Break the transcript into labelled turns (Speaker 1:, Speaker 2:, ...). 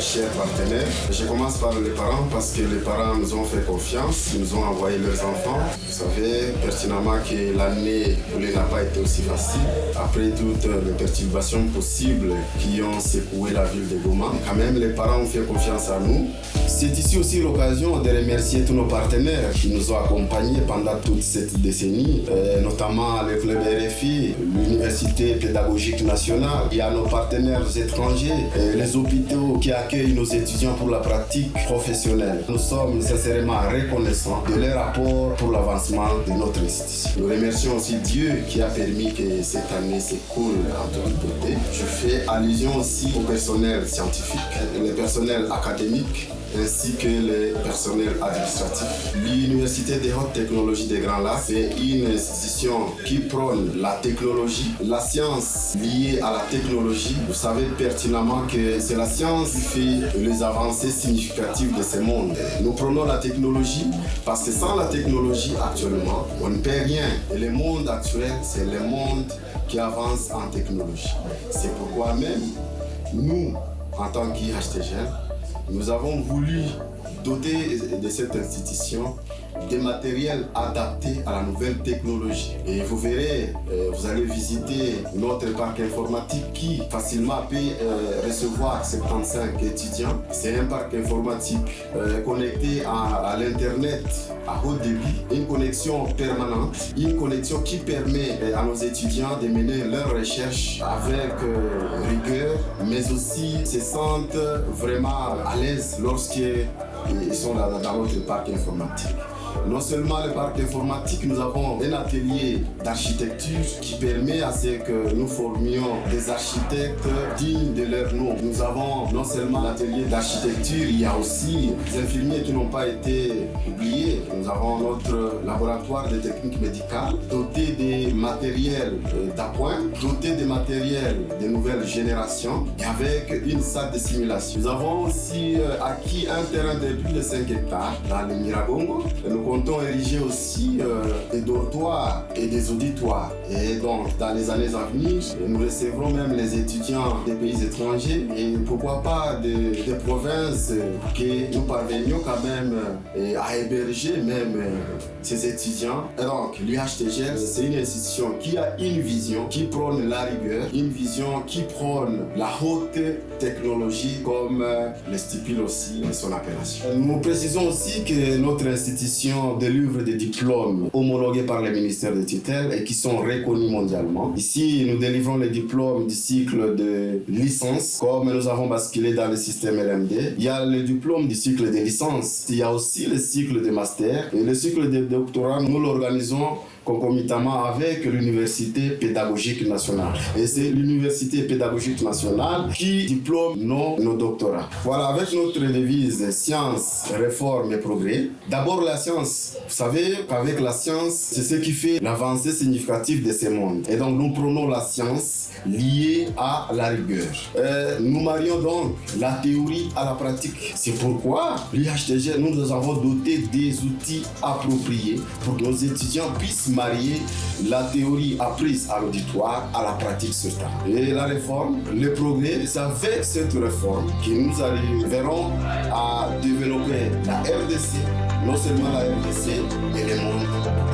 Speaker 1: chers partenaires. Je commence par les parents parce que les parents nous ont fait confiance, nous ont envoyé leurs enfants. Vous savez pertinemment que l'année n'a pas été aussi facile. Après toutes les perturbations possibles qui ont secoué la ville de Goma, quand même les parents ont fait confiance à nous. C'est ici aussi l'occasion de remercier tous nos partenaires qui nous ont accompagnés pendant toute cette décennie, notamment le club RFI, l'Université pédagogique nationale. Il y a nos partenaires étrangers, les hôpitaux qui accueillent nos étudiants pour la pratique professionnelle. Nous sommes sincèrement reconnaissants de leur apport pour l'avancement de notre institution. Nous remercions aussi Dieu qui a permis que cette année s'écoule en toute beauté. Je fais allusion aussi au personnel scientifique, le personnel académique, ainsi que les personnels administratifs. L'Université des hautes technologies de Grand Lac, c'est une institution qui prône la technologie, la science liée à la technologie. Vous savez pertinemment que c'est la science qui fait les avancées significatives de ce monde. Nous prônons la technologie parce que sans la technologie actuellement, on ne peut rien. Et le monde actuel, c'est le monde qui avance en technologie. C'est pourquoi même, nous, en tant qu'IHTGL, nous avons voulu doter de cette institution des matériels adaptés à la nouvelle technologie. Et vous verrez, vous allez visiter notre parc informatique qui facilement peut recevoir 75 étudiants. C'est un parc informatique connecté à l'Internet à haut débit, une connexion permanente, une connexion qui permet à nos étudiants de mener leurs recherches avec rigueur, mais aussi se sentent vraiment à l'aise lorsqu'ils sont dans notre parc informatique. Non seulement le parc informatique, nous avons un atelier d'architecture qui permet à ce que nous formions des architectes dignes de leur nom. Nous avons non seulement l'atelier d'architecture, il y a aussi des infirmiers qui n'ont pas été oubliés. Nous avons notre laboratoire de techniques médicales doté des matériels d'appoint, doté des matériels de nouvelle génération et avec une salle de simulation. Nous avons aussi acquis un terrain de plus de 5 hectares dans le Miragongo. Nous comptons ériger aussi des dortoirs et des auditoires. Et donc, dans les années à venir, nous recevrons même les étudiants des pays étrangers et pourquoi pas des provinces que nous parvenions quand même à héberger même ces étudiants. Et donc, l'UHTGL, c'est une institution qui a une vision, qui prône la rigueur, une vision qui prône la haute technologie comme le stipule aussi son appellation. Nous précisons aussi que notre institution délivre des diplômes homologués par le ministère de tutelle et qui sont reconnus mondialement. Ici, nous délivrons les diplômes du cycle de licence, comme nous avons basculé dans le système LMD. Il y a le diplôme du cycle de licence. Il y a aussi le cycle de master. Et le cycle de doctorat, nous l'organisons concomitamment avec l'Université pédagogique nationale. Et c'est l'Université pédagogique nationale qui diplôme nos doctorats. Voilà, avec notre devise science, réforme et progrès. D'abord la science. Vous savez qu'avec la science, c'est ce qui fait l'avancée significative de ce monde. Et donc nous prenons la science liée à la rigueur. Nous marions donc la théorie à la pratique. C'est pourquoi l'IHTG, nous avons doté des outils appropriés pour que nos étudiants puissent marier la théorie apprise à l'auditoire à la pratique sur terrain. Et la réforme, le progrès, c'est avec cette réforme que nous arriverons à développer la RDC, non seulement la RDC, mais le monde.